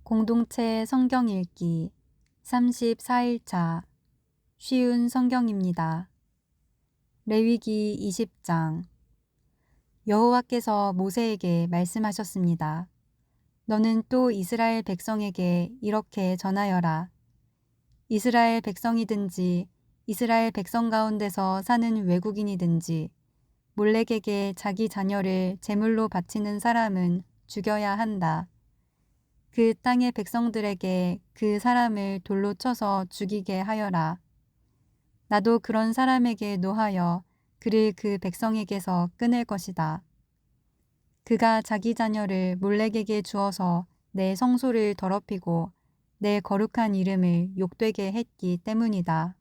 공동체 성경 읽기 34일차 쉬운 성경입니다. 레위기 20장. 여호와께서 모세에게 말씀하셨습니다. 너는 또 이스라엘 백성에게 이렇게 전하여라. 이스라엘 백성이든지 이스라엘 백성 가운데서 사는 외국인이든지 몰렉에게 자기 자녀를 제물로 바치는 사람은 죽여야 한다. 그 땅의 백성들에게 그 사람을 돌로 쳐서 죽이게 하여라. 나도 그런 사람에게 노하여 그를 그 백성에게서 끊을 것이다. 그가 자기 자녀를 몰렉에게 주어서 내 성소를 더럽히고 내 거룩한 이름을 욕되게 했기 때문이다.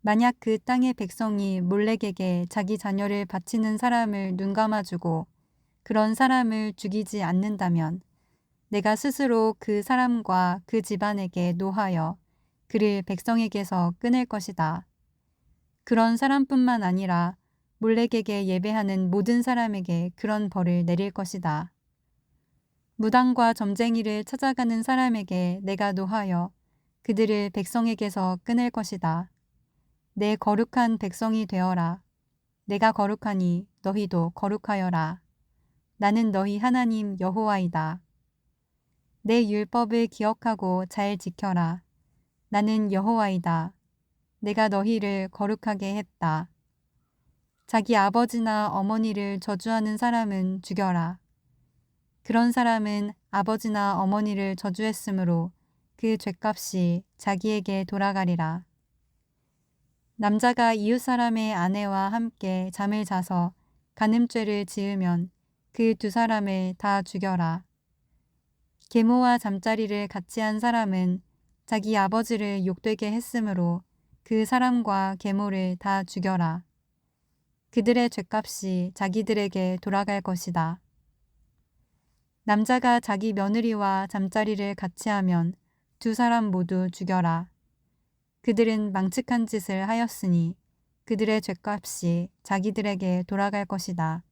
만약 그 땅의 백성이 몰렉에게 자기 자녀를 바치는 사람을 눈감아주고 그런 사람을 죽이지 않는다면 내가 스스로 그 사람과 그 집안에게 노하여 그를 백성에게서 끊을 것이다. 그런 사람뿐만 아니라 몰렉에게 예배하는 모든 사람에게 그런 벌을 내릴 것이다. 무당과 점쟁이를 찾아가는 사람에게 내가 노하여 그들을 백성에게서 끊을 것이다. 내 거룩한 백성이 되어라. 내가 거룩하니 너희도 거룩하여라. 나는 너희 하나님 여호와이다. 내 율법을 기억하고 잘 지켜라. 나는 여호와이다. 내가 너희를 거룩하게 했다. 자기 아버지나 어머니를 저주하는 사람은 죽여라. 그런 사람은 아버지나 어머니를 저주했으므로 그 죄값이 자기에게 돌아가리라. 남자가 이웃 사람의 아내와 함께 잠을 자서 간음죄를 지으면 그 두 사람을 다 죽여라. 계모와 잠자리를 같이 한 사람은 자기 아버지를 욕되게 했으므로 그 사람과 계모를 다 죽여라. 그들의 죄값이 자기들에게 돌아갈 것이다. 남자가 자기 며느리와 잠자리를 같이 하면 두 사람 모두 죽여라. 그들은 망측한 짓을 하였으니 그들의 죄값이 자기들에게 돌아갈 것이다.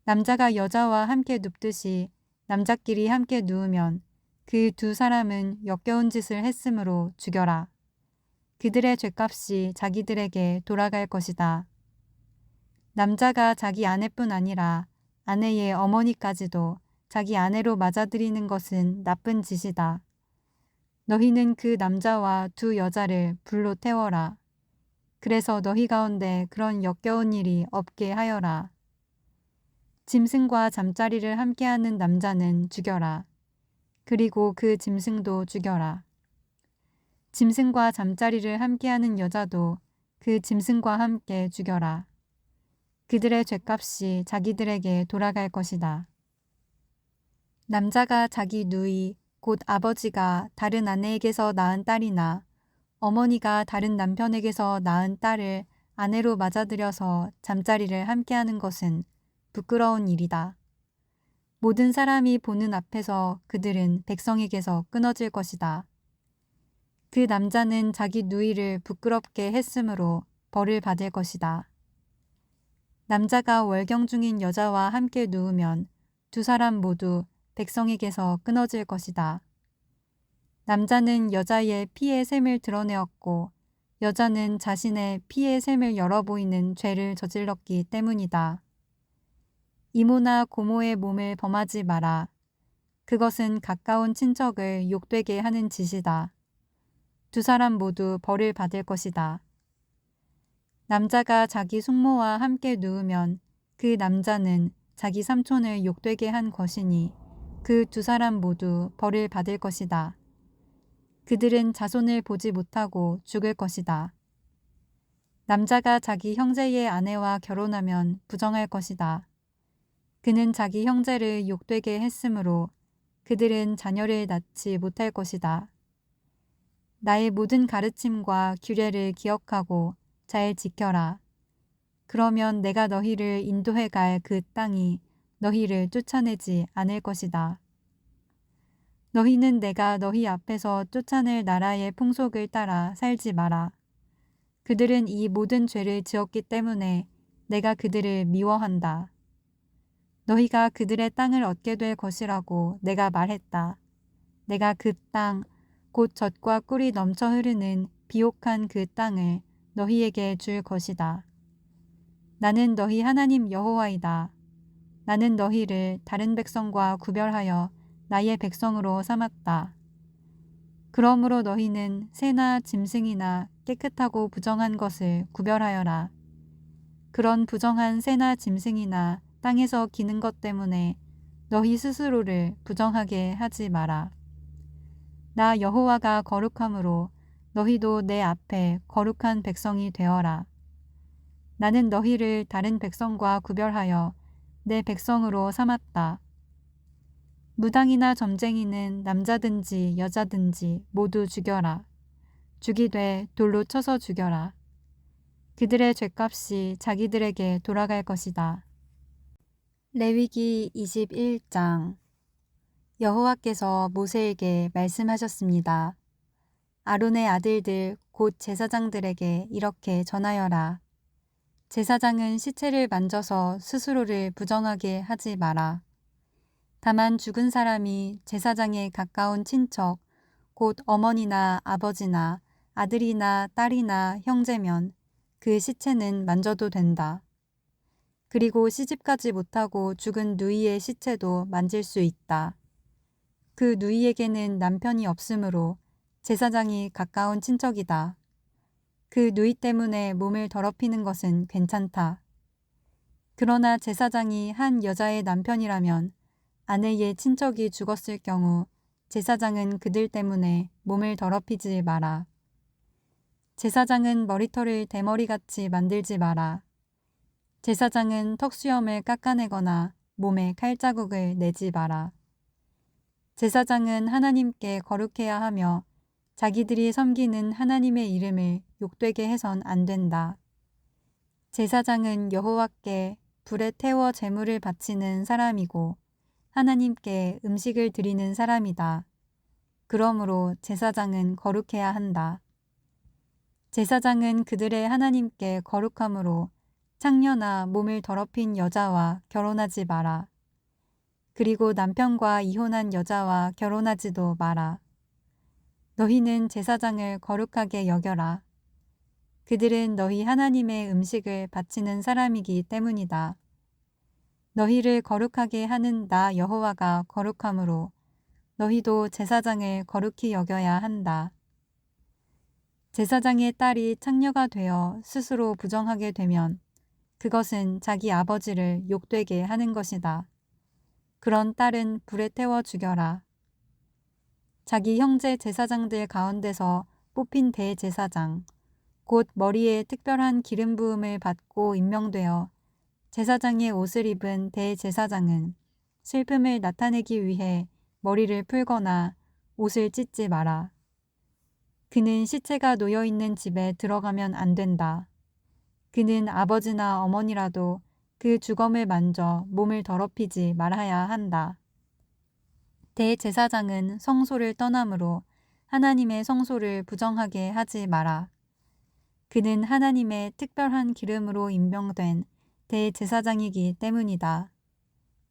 남자가 여자와 함께 눕듯이 남자끼리 함께 누우면 그 두 사람은 역겨운 짓을 했으므로 죽여라. 그들의 죄값이 자기들에게 돌아갈 것이다. 남자가 자기 아내뿐 아니라 아내의 어머니까지도 자기 아내로 맞아들이는 것은 나쁜 짓이다. 너희는 그 남자와 두 여자를 불로 태워라. 그래서 너희 가운데 그런 역겨운 일이 없게 하여라. 짐승과 잠자리를 함께하는 남자는 죽여라. 그리고 그 짐승도 죽여라. 짐승과 잠자리를 함께하는 여자도 그 짐승과 함께 죽여라. 그들의 죄값이 자기들에게 돌아갈 것이다. 남자가 자기 누이, 곧 아버지가 다른 아내에게서 낳은 딸이나 어머니가 다른 남편에게서 낳은 딸을 아내로 맞아들여서 잠자리를 함께하는 것은 부끄러운 일이다. 모든 사람이 보는 앞에서 그들은 백성에게서 끊어질 것이다. 그 남자는 자기 누이를 부끄럽게 했으므로 벌을 받을 것이다. 남자가 월경 중인 여자와 함께 누우면 두 사람 모두 백성에게서 끊어질 것이다. 남자는 여자의 피의 샘을 드러내었고 여자는 자신의 피의 샘을 열어 보이는 죄를 저질렀기 때문이다. 이모나 고모의 몸을 범하지 마라. 그것은 가까운 친척을 욕되게 하는 짓이다. 두 사람 모두 벌을 받을 것이다. 남자가 자기 숙모와 함께 누우면 그 남자는 자기 삼촌을 욕되게 한 것이니 그 두 사람 모두 벌을 받을 것이다. 그들은 자손을 보지 못하고 죽을 것이다. 남자가 자기 형제의 아내와 결혼하면 부정할 것이다. 그는 자기 형제를 욕되게 했으므로 그들은 자녀를 낳지 못할 것이다. 나의 모든 가르침과 규례를 기억하고 잘 지켜라. 그러면 내가 너희를 인도해 갈 그 땅이 너희를 쫓아내지 않을 것이다. 너희는 내가 너희 앞에서 쫓아낼 나라의 풍속을 따라 살지 마라. 그들은 이 모든 죄를 지었기 때문에 내가 그들을 미워한다. 너희가 그들의 땅을 얻게 될 것이라고 내가 말했다. 내가 그 땅, 곧 젖과 꿀이 넘쳐 흐르는 비옥한 그 땅을 너희에게 줄 것이다. 나는 너희 하나님 여호와이다. 나는 너희를 다른 백성과 구별하여 나의 백성으로 삼았다. 그러므로 너희는 새나 짐승이나 깨끗하고 부정한 것을 구별하여라. 그런 부정한 새나 짐승이나 땅에서 기는 것 때문에 너희 스스로를 부정하게 하지 마라. 나 여호와가 거룩함으로 너희도 내 앞에 거룩한 백성이 되어라. 나는 너희를 다른 백성과 구별하여 내 백성으로 삼았다. 무당이나 점쟁이는 남자든지 여자든지 모두 죽여라. 죽이되 돌로 쳐서 죽여라. 그들의 죗값이 자기들에게 돌아갈 것이다. 레위기 21장. 여호와께서 모세에게 말씀하셨습니다. 아론의 아들들 곧 제사장들에게 이렇게 전하여라. 제사장은 시체를 만져서 스스로를 부정하게 하지 마라. 다만 죽은 사람이 제사장에 가까운 친척, 곧 어머니나 아버지나 아들이나 딸이나 형제면 그 시체는 만져도 된다. 그리고 시집가지 못하고 죽은 누이의 시체도 만질 수 있다. 그 누이에게는 남편이 없으므로 제사장이 가까운 친척이다. 그 누이 때문에 몸을 더럽히는 것은 괜찮다. 그러나 제사장이 한 여자의 남편이라면 아내의 친척이 죽었을 경우 제사장은 그들 때문에 몸을 더럽히지 마라. 제사장은 머리털을 대머리같이 만들지 마라. 제사장은 턱수염을 깎아내거나 몸에 칼자국을 내지 마라. 제사장은 하나님께 거룩해야 하며 자기들이 섬기는 하나님의 이름을 욕되게 해선 안 된다. 제사장은 여호와께 불에 태워 제물을 바치는 사람이고 하나님께 음식을 드리는 사람이다. 그러므로 제사장은 거룩해야 한다. 제사장은 그들의 하나님께 거룩함으로 창녀나 몸을 더럽힌 여자와 결혼하지 마라. 그리고 남편과 이혼한 여자와 결혼하지도 마라. 너희는 제사장을 거룩하게 여겨라. 그들은 너희 하나님의 음식을 바치는 사람이기 때문이다. 너희를 거룩하게 하는 나 여호와가 거룩함으로 너희도 제사장을 거룩히 여겨야 한다. 제사장의 딸이 창녀가 되어 스스로 부정하게 되면 그것은 자기 아버지를 욕되게 하는 것이다. 그런 딸은 불에 태워 죽여라. 자기 형제 제사장들 가운데서 뽑힌 대제사장, 곧 머리에 특별한 기름 부음을 받고 임명되어 제사장의 옷을 입은 대제사장은 슬픔을 나타내기 위해 머리를 풀거나 옷을 찢지 마라. 그는 시체가 놓여있는 집에 들어가면 안 된다. 그는 아버지나 어머니라도 그 주검을 만져 몸을 더럽히지 말아야 한다. 대제사장은 성소를 떠나므로 하나님의 성소를 부정하게 하지 마라. 그는 하나님의 특별한 기름으로 임명된 대제사장이기 때문이다.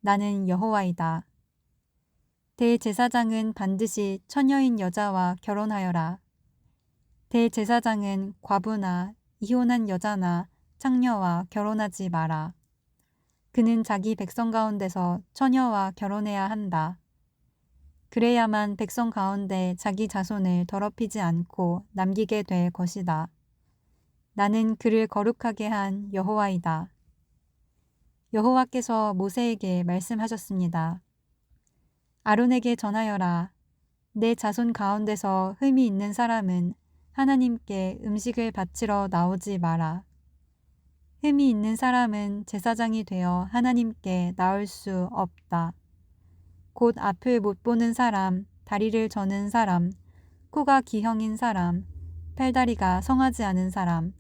나는 여호와이다. 대제사장은 반드시 처녀인 여자와 결혼하여라. 대제사장은 과부나 이혼한 여자나 창녀와 결혼하지 마라. 그는 자기 백성 가운데서 처녀와 결혼해야 한다. 그래야만 백성 가운데 자기 자손을 더럽히지 않고 남기게 될 것이다. 나는 그를 거룩하게 한 여호와이다. 여호와께서 모세에게 말씀하셨습니다. 아론에게 전하여라. 내 자손 가운데서 흠이 있는 사람은 하나님께 음식을 바치러 나오지 마라. 흠이 있는 사람은 제사장이 되어 하나님께 나올 수 없다. 곧 앞을 못 보는 사람, 다리를 저는 사람, 코가 기형인 사람, 팔다리가 성하지 않은 사람,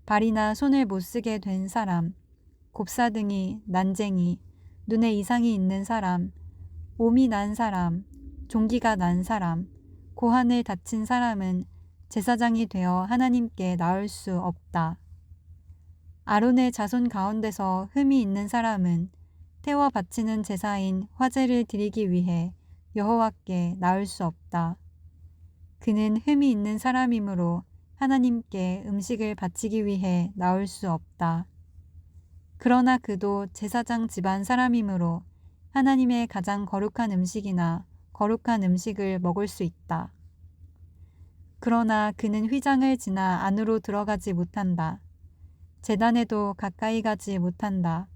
발이나 손을 못 쓰게 된 사람, 곱사등이, 난쟁이, 눈에 이상이 있는 사람, 옴이 난 사람, 종기가 난 사람, 고환을 다친 사람은 제사장이 되어 하나님께 나올 수 없다. 아론의 자손 가운데서 흠이 있는 사람은 태워 바치는 제사인 화제를 드리기 위해 여호와께 나올 수 없다. 그는 흠이 있는 사람이므로 하나님께 음식을 바치기 위해 나올 수 없다. 그러나 그도 제사장 집안 사람이므로 하나님의 가장 거룩한 음식이나 거룩한 음식을 먹을 수 있다. 그러나 그는 휘장을 지나 안으로 들어가지 못한다. 제단에도 가까이 가지 못한다.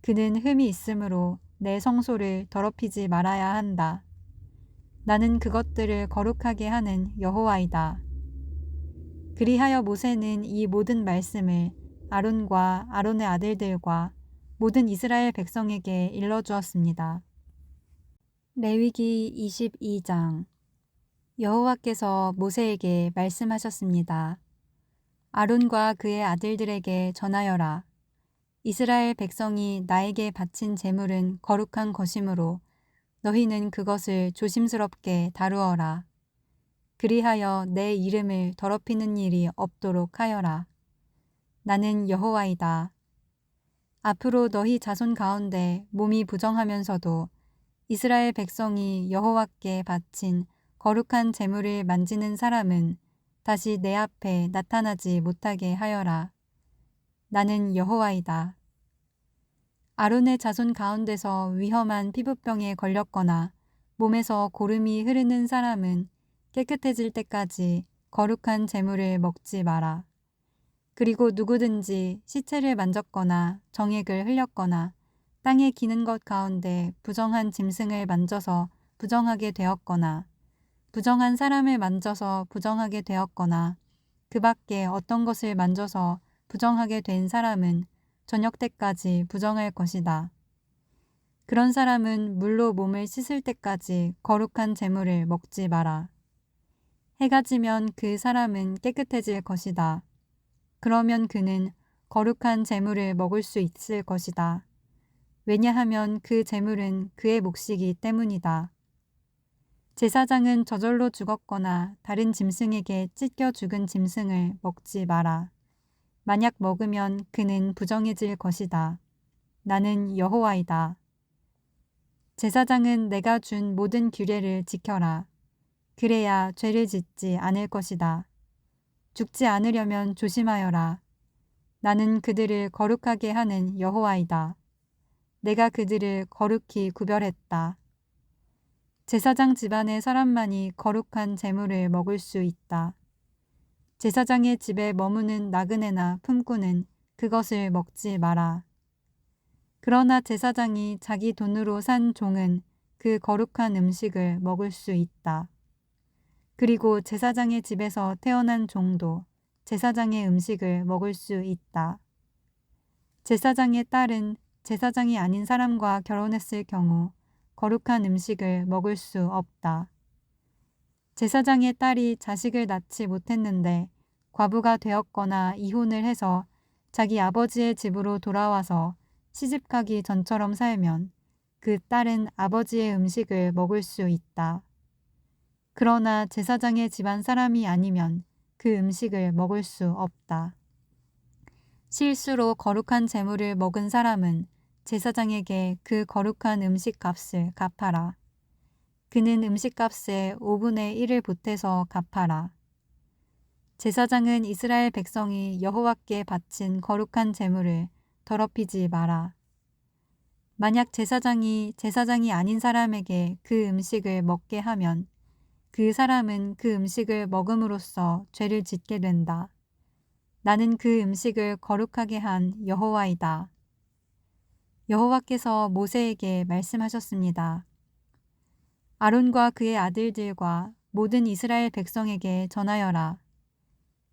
그는 흠이 있으므로 내 성소를 더럽히지 말아야 한다. 나는 그것들을 거룩하게 하는 여호와이다. 그리하여 모세는 이 모든 말씀을 아론과 아론의 아들들과 모든 이스라엘 백성에게 일러주었습니다. 레위기 22장. 여호와께서 모세에게 말씀하셨습니다. 아론과 그의 아들들에게 전하여라. 이스라엘 백성이 나에게 바친 제물은 거룩한 것이므로 너희는 그것을 조심스럽게 다루어라. 그리하여 내 이름을 더럽히는 일이 없도록 하여라. 나는 여호와이다. 앞으로 너희 자손 가운데 몸이 부정하면서도 이스라엘 백성이 여호와께 바친 거룩한 제물을 만지는 사람은 다시 내 앞에 나타나지 못하게 하여라. 나는 여호와이다. 아론의 자손 가운데서 위험한 피부병에 걸렸거나 몸에서 고름이 흐르는 사람은 깨끗해질 때까지 거룩한 제물을 먹지 마라. 그리고 누구든지 시체를 만졌거나 정액을 흘렸거나 땅에 기는 것 가운데 부정한 짐승을 만져서 부정하게 되었거나 부정한 사람을 만져서 부정하게 되었거나 그 밖에 어떤 것을 만져서 부정하게 된 사람은 저녁 때까지 부정할 것이다. 그런 사람은 물로 몸을 씻을 때까지 거룩한 제물을 먹지 마라. 해가 지면 그 사람은 깨끗해질 것이다. 그러면 그는 거룩한 제물을 먹을 수 있을 것이다. 왜냐하면 그 제물은 그의 몫이기 때문이다. 제사장은 저절로 죽었거나 다른 짐승에게 찢겨 죽은 짐승을 먹지 마라. 만약 먹으면 그는 부정해질 것이다. 나는 여호와이다. 제사장은 내가 준 모든 규례를 지켜라. 그래야 죄를 짓지 않을 것이다. 죽지 않으려면 조심하여라. 나는 그들을 거룩하게 하는 여호와이다. 내가 그들을 거룩히 구별했다. 제사장 집안의 사람만이 거룩한 제물을 먹을 수 있다. 제사장의 집에 머무는 나그네나 품꾼은 그것을 먹지 마라. 그러나 제사장이 자기 돈으로 산 종은 그 거룩한 음식을 먹을 수 있다. 그리고 제사장의 집에서 태어난 종도 제사장의 음식을 먹을 수 있다. 제사장의 딸은 제사장이 아닌 사람과 결혼했을 경우 거룩한 음식을 먹을 수 없다. 제사장의 딸이 자식을 낳지 못했는데 과부가 되었거나 이혼을 해서 자기 아버지의 집으로 돌아와서 시집가기 전처럼 살면 그 딸은 아버지의 음식을 먹을 수 있다. 그러나 제사장의 집안 사람이 아니면 그 음식을 먹을 수 없다. 실수로 거룩한 제물을 먹은 사람은 제사장에게 그 거룩한 음식 값을 갚아라. 그는 음식 값의 5분의 1을 보태서 갚아라. 제사장은 이스라엘 백성이 여호와께 바친 거룩한 제물을 더럽히지 마라. 만약 제사장이 아닌 사람에게 그 음식을 먹게 하면 그 사람은 그 음식을 먹음으로써 죄를 짓게 된다. 나는 그 음식을 거룩하게 한 여호와이다. 여호와께서 모세에게 말씀하셨습니다. 아론과 그의 아들들과 모든 이스라엘 백성에게 전하여라.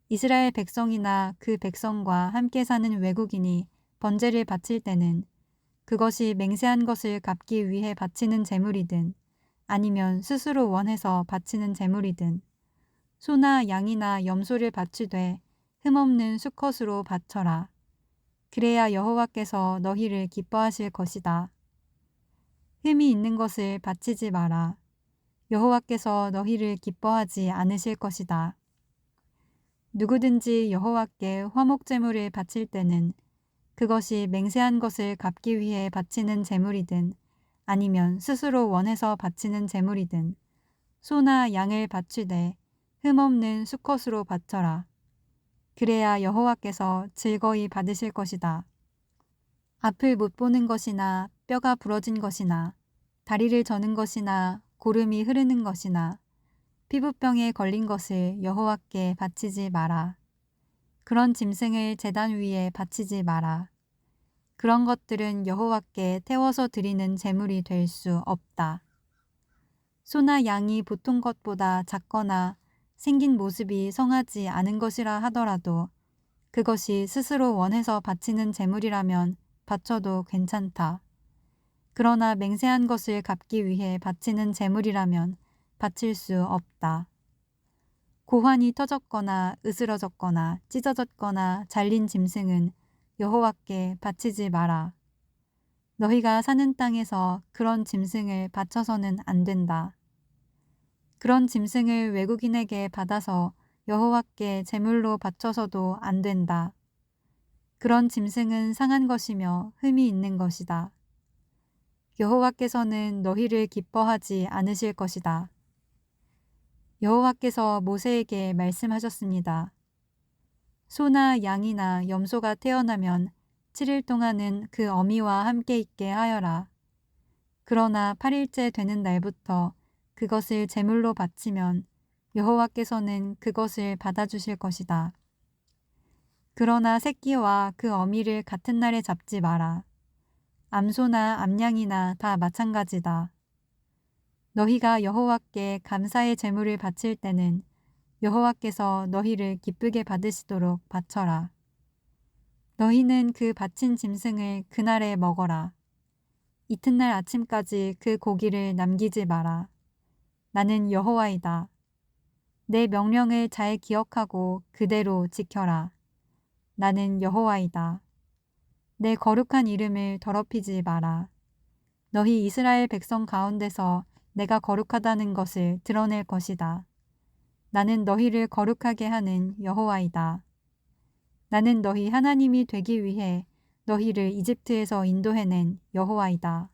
이스라엘 백성이나 그 백성과 함께 사는 외국인이 번제를 바칠 때는 그것이 맹세한 것을 갚기 위해 바치는 제물이든 아니면 스스로 원해서 바치는 제물이든 소나 양이나 염소를 바치되 흠없는 수컷으로 바쳐라. 그래야 여호와께서 너희를 기뻐하실 것이다. 흠이 있는 것을 바치지 마라. 여호와께서 너희를 기뻐하지 않으실 것이다. 누구든지 여호와께 화목제물을 바칠 때는 그것이 맹세한 것을 갚기 위해 바치는 제물이든 아니면 스스로 원해서 바치는 제물이든 소나 양을 바치되 흠없는 수컷으로 바쳐라. 그래야 여호와께서 즐거이 받으실 것이다. 앞을 못 보는 것이나 뼈가 부러진 것이나 다리를 저는 것이나 고름이 흐르는 것이나 피부병에 걸린 것을 여호와께 바치지 마라. 그런 짐승을 제단 위에 바치지 마라. 그런 것들은 여호와께 태워서 드리는 제물이 될 수 없다. 소나 양이 보통 것보다 작거나 생긴 모습이 성하지 않은 것이라 하더라도 그것이 스스로 원해서 바치는 제물이라면 바쳐도 괜찮다. 그러나 맹세한 것을 갚기 위해 바치는 제물이라면 바칠 수 없다. 고환이 터졌거나 으스러졌거나 찢어졌거나 잘린 짐승은 여호와께 바치지 마라. 너희가 사는 땅에서 그런 짐승을 바쳐서는 안 된다. 그런 짐승을 외국인에게 받아서 여호와께 제물로 바쳐서도 안 된다. 그런 짐승은 상한 것이며 흠이 있는 것이다. 여호와께서는 너희를 기뻐하지 않으실 것이다. 여호와께서 모세에게 말씀하셨습니다. 소나 양이나 염소가 태어나면 7일 동안은 그 어미와 함께 있게 하여라. 그러나 8일째 되는 날부터 그것을 제물로 바치면 여호와께서는 그것을 받아주실 것이다. 그러나 새끼와 그 어미를 같은 날에 잡지 마라. 암소나 암양이나 다 마찬가지다. 너희가 여호와께 감사의 제물을 바칠 때는 여호와께서 너희를 기쁘게 받으시도록 바쳐라. 너희는 그 바친 짐승을 그날에 먹어라. 이튿날 아침까지 그 고기를 남기지 마라. 나는 여호와이다. 내 명령을 잘 기억하고 그대로 지켜라. 나는 여호와이다. 내 거룩한 이름을 더럽히지 마라. 너희 이스라엘 백성 가운데서 내가 거룩하다는 것을 드러낼 것이다. 나는 너희를 거룩하게 하는 여호와이다. 나는 너희 하나님이 되기 위해 너희를 이집트에서 인도해낸 여호와이다.